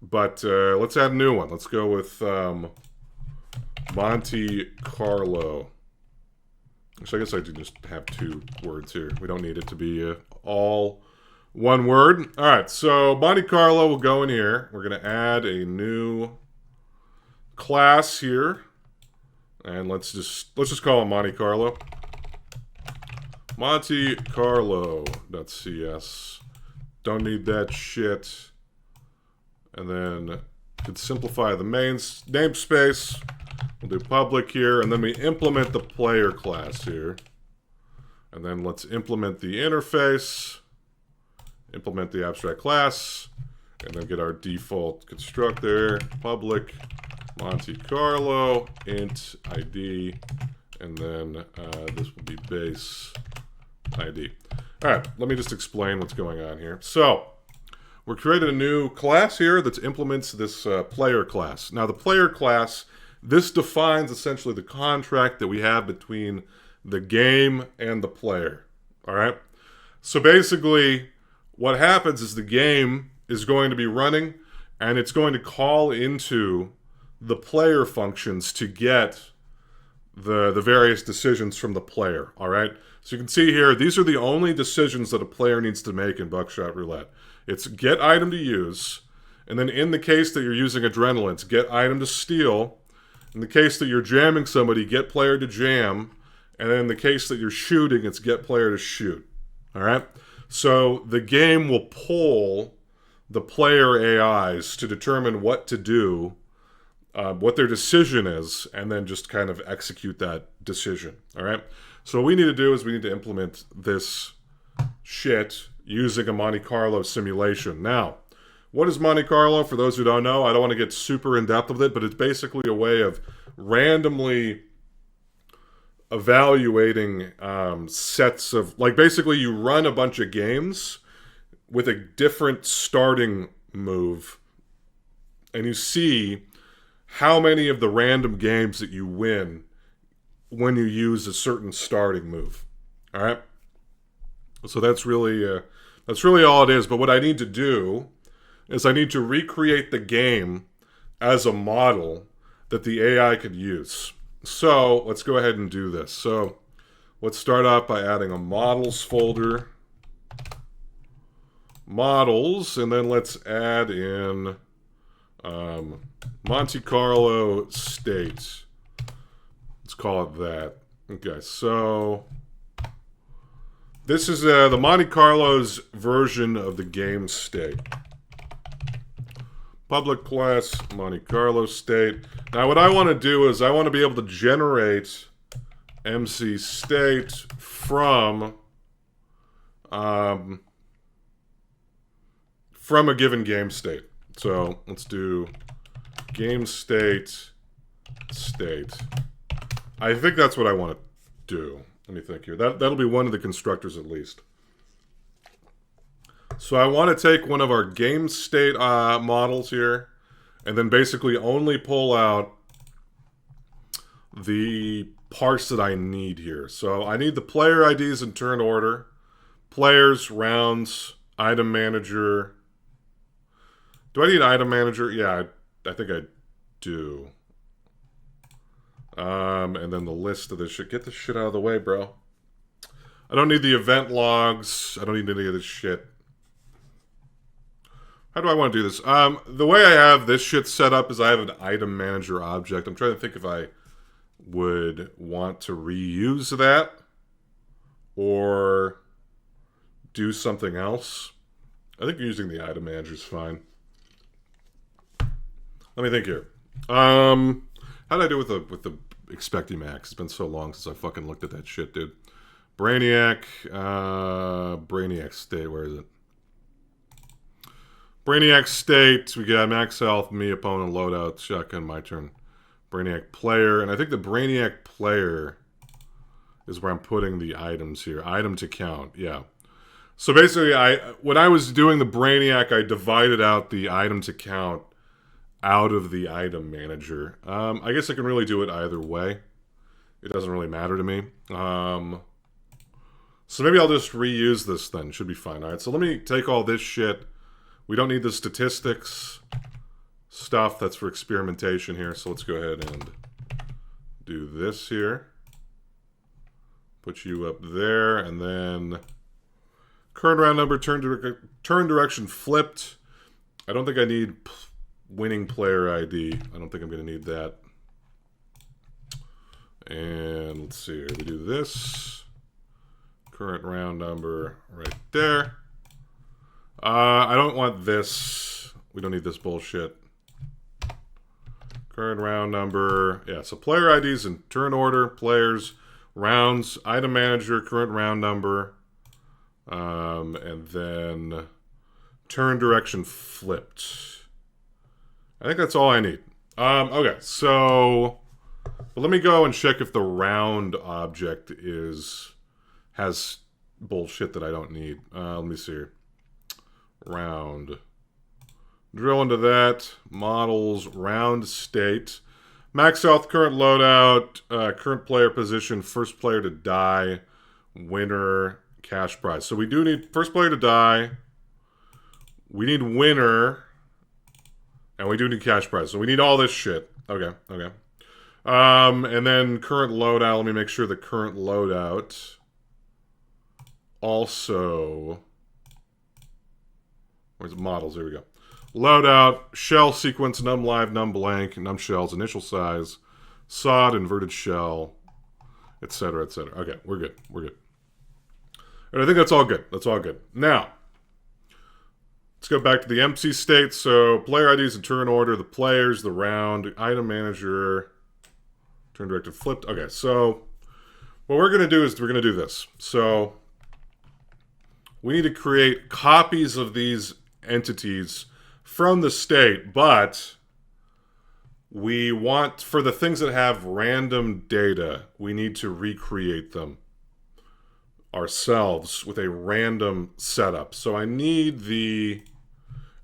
But let's add a new one. Let's go with Monte Carlo. So I guess I do just have 2 words here. We don't need it to be all one word. All right, so Monte Carlo will go in here. We're going to add a new class here. And let's just call it Monte Carlo. Monte Carlo.cs. Don't need that shit. And then could simplify the main namespace. We'll do public here, and then we implement the player class here. And then let's implement the interface, implement the abstract class, and then get our default constructor, public, Monte Carlo, int ID, and then this will be base ID. All right, let me just explain what's going on here. So we're creating a new class here that implements this player class. Now the player class, this defines essentially the contract that we have between the game and the player. All right. So basically what happens is the game is going to be running and it's going to call into the player functions to get the various decisions from the player. All right. So you can see here, these are the only decisions that a player needs to make in Buckshot Roulette. It's get item to use. And then in the case that you're using adrenaline, it's get item to steal. In the case that you're jamming somebody, get player to jam. And then in the case that you're shooting, it's get player to shoot. All right? So the game will poll the player AIs to determine what to do, what their decision is, and then just kind of execute that decision. All right? So what we need to do is we need to implement this shit using a Monte Carlo simulation. Now, what is Monte Carlo? For those who don't know, I don't want to get super in-depth with it, but it's basically a way of randomly evaluating sets of... Like, basically, you run a bunch of games with a different starting move, and you see how many of the random games that you win when you use a certain starting move. All right? So that's really all it is. But what I need to do is I need to recreate the game as a model that the AI could use. So let's go ahead and do this. So let's start off by adding a models folder. Models, and then let's add in Monte Carlo state. Let's call it that. Okay, so this is the Monte Carlo's version of the game state. Public class Monte Carlo state. Now what I want to do is I want to be able to generate MC state from a given game state. So let's do game state state. I think that's what I want to do. Let me think here. That'll be one of the constructors at least. So I want to take one of our game state models here and then basically only pull out the parts that I need here. So I need the player IDs in turn order, players, rounds, item manager. Do I need item manager? Yeah, I think I do. And then the list of this shit. Get this shit out of the way, bro. I don't need the event logs. I don't need any of this shit. How do I want to do this? The way I have this shit set up is I have an item manager object. I'm trying to think if I would want to reuse that or do something else. I think using the item manager is fine. Let me think here. How did I do with the Expectimax? It's been so long since I fucking looked at that shit, dude. Brainiac state. Where is it? Brainiac state. We got max health, me, opponent, loadout, shotgun, my turn. Brainiac player, and I think the Brainiac player is where I'm putting the items here. Item to count. Yeah. So basically, when I was doing the Brainiac, I divided out the item to count out of the item manager. I guess I can really do it either way. It doesn't really matter to me. So maybe I'll just reuse this then. Should be fine. All right, so let me take all this shit. We don't need the statistics. stuff that's for experimentation here. So let's go ahead and do this here. Put you up there, and then current round number, turn direction flipped. I don't think I need winning player ID. I don't think I'm going to need that. And let's see here. We do this. Current round number right there. I don't want this. We don't need this bullshit. Current round number. Yeah, so player IDs in turn order, players, rounds, item manager, current round number, and then turn direction flipped. I think that's all I need. Okay, so let me go and check if the round object has bullshit that I don't need. Let me see here. Round. Drill into that. Models, round state. Max health, current loadout, current player position, first player to die, winner, cash prize. So we do need first player to die. We need winner. And we do need cash prize. So we need all this shit. Okay, okay. And then current loadout. Let me make sure the current loadout also... Where's models? There we go. Loadout, shell sequence, num live, num blank, num shells, initial size, sod, inverted shell, etc., etc. Okay, we're good. We're good. And I think that's all good. That's all good. Now, let's go back to the MC state. So, player IDs in turn order, the players, the round, item manager, turn directed flipped. Okay, so what we're going to do is we're going to do this. So, we need to create copies of these entities from the state, but we want, for the things that have random data, we need to recreate them ourselves with a random setup. So I need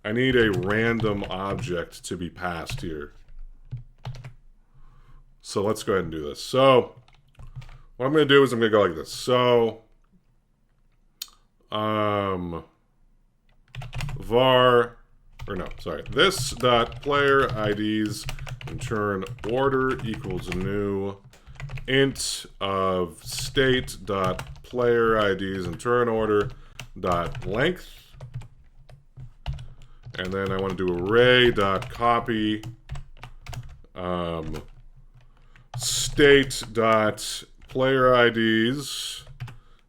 a random object to be passed here. So let's go ahead and do this. So what I'm going to do is I'm going to go like this. So var, or no, sorry, this dot player IDs in turn order equals new int of state dot player IDs in turn order dot length, and then I want to do array dot copy state dot player IDs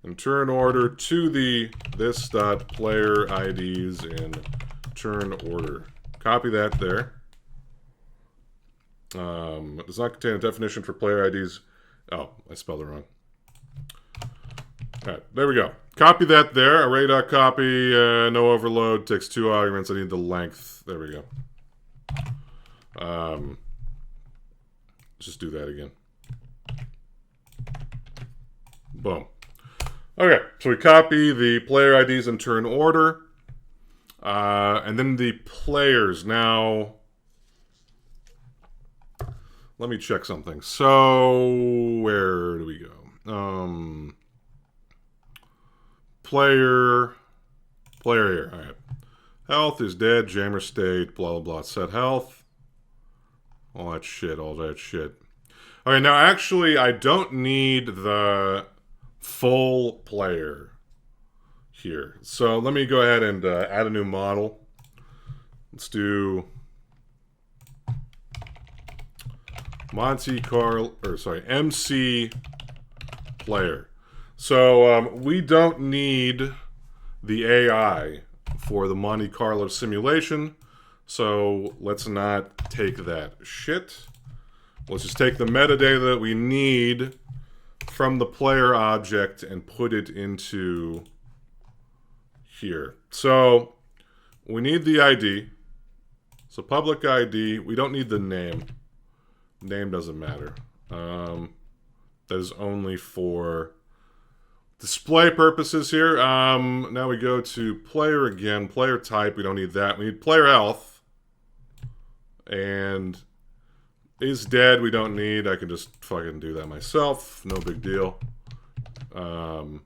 in turn order to the this dot player IDs in turn order. Copy that there. It does not contain a definition for player IDs. Oh, I spelled it wrong. All right, there we go. Copy that there. Array.copy, no overload, takes 2 arguments. I need the length. There we go. Just do that again. Boom. Okay, so we copy the player IDs in turn order. And then the players. Now, let me check something. So, where do we go? Player here. All right. Health is dead. Jammer state. Blah, blah, blah. Set health. All that shit. All that shit. Okay, now actually, I don't need the full player here. So let me go ahead and add a new model. Let's do MC player. So we don't need the AI for the Monte Carlo simulation. So let's not take that shit. Let's just take the metadata that we need from the player object and put it into here. So we need the ID. So public ID. We don't need the name. Name doesn't matter. That is only for display purposes here. Now we go to player again. Player type. We don't need that. We need player health. And is dead. We don't need. I can just fucking do that myself. No big deal. Let's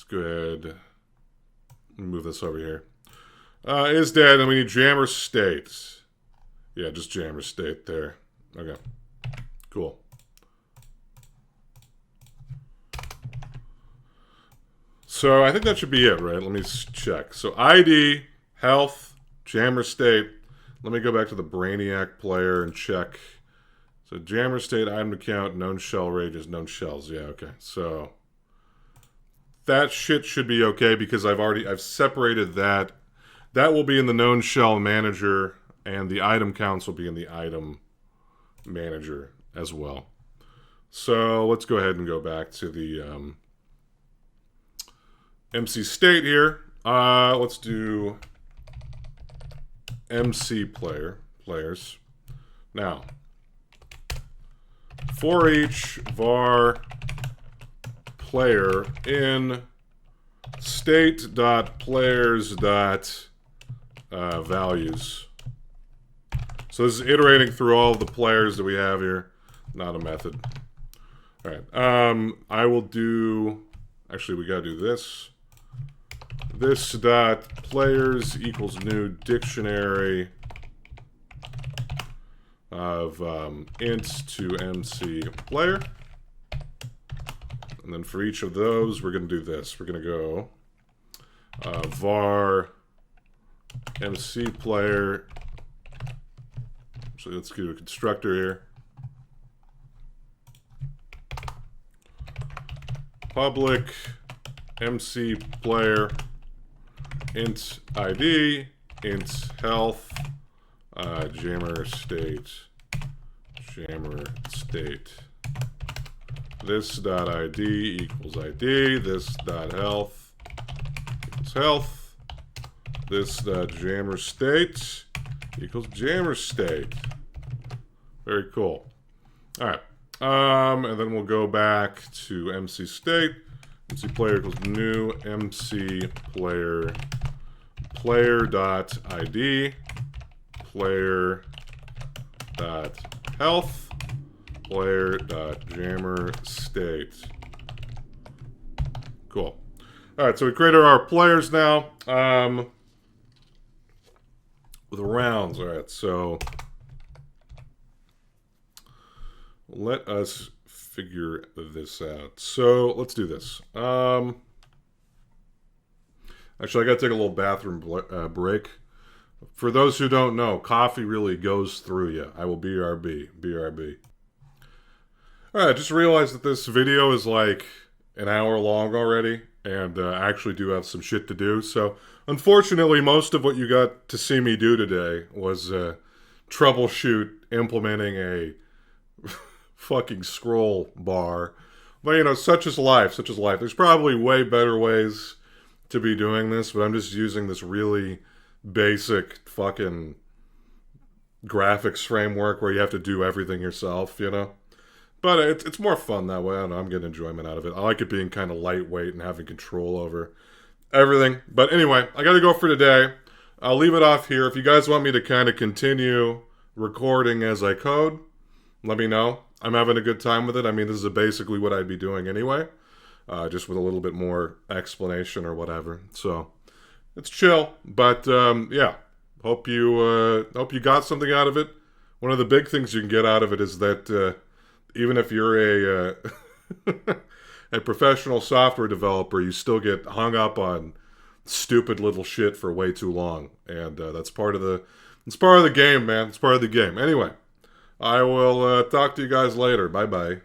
go ahead and move this over here. Is dead, and we need jammer state. Yeah, just jammer state there. Okay, cool. So I think that should be it, right? Let me check. So ID, health, jammer state. Let me go back to the Brainiac player and check. So jammer state, item account, known shell ranges, known shells. Yeah, okay. So that shit should be okay because I've separated that. That will be in the known shell manager, and the item counts will be in the item manager as well. So let's go ahead and go back to the MC state here. Let's do MC players. Now, for each var player in state.players.values. So this is iterating through all of the players that we have here, not a method. All right. I will do. Actually, we gotta do this. This dot players equals new dictionary of int to MC player. And then for each of those, we're going to do this. We're going to go var MC player. So let's do a constructor here. Public MC player int ID int health jammer state. This dot ID equals ID. This dot health equals health. This dot jammer state equals jammer state. Very cool. All right. And then we'll go back to MC state. MC player equals new MC player dot ID player dot health player dot jammer state. Cool. All right, so we created our players now with rounds. All right, so let us figure this out. So let's do this. Actually, I got to take a little bathroom break. For those who don't know, coffee really goes through you. I will BRB. BRB. All right, just realized that this video is like an hour long already, and I actually do have some shit to do. So, unfortunately, most of what you got to see me do today was troubleshoot implementing a fucking scroll bar. But, you know, such is life, such is life. There's probably way better ways to be doing this, but I'm just using this really basic fucking graphics framework where you have to do everything yourself, you know? But it's more fun that way. I don't know, I'm getting enjoyment out of it. I like it being kind of lightweight and having control over everything. But anyway, I gotta go for today. I'll leave it off here. If you guys want me to kind of continue recording as I code, let me know. I'm having a good time with it. I mean, this is basically what I'd be doing anyway. Just with a little bit more explanation or whatever. So it's chill, but yeah. Hope you got something out of it. One of the big things you can get out of it is that even if you're a a professional software developer, you still get hung up on stupid little shit for way too long, and that's part of the game, man. It's part of the game. Anyway, I will talk to you guys later. Bye bye.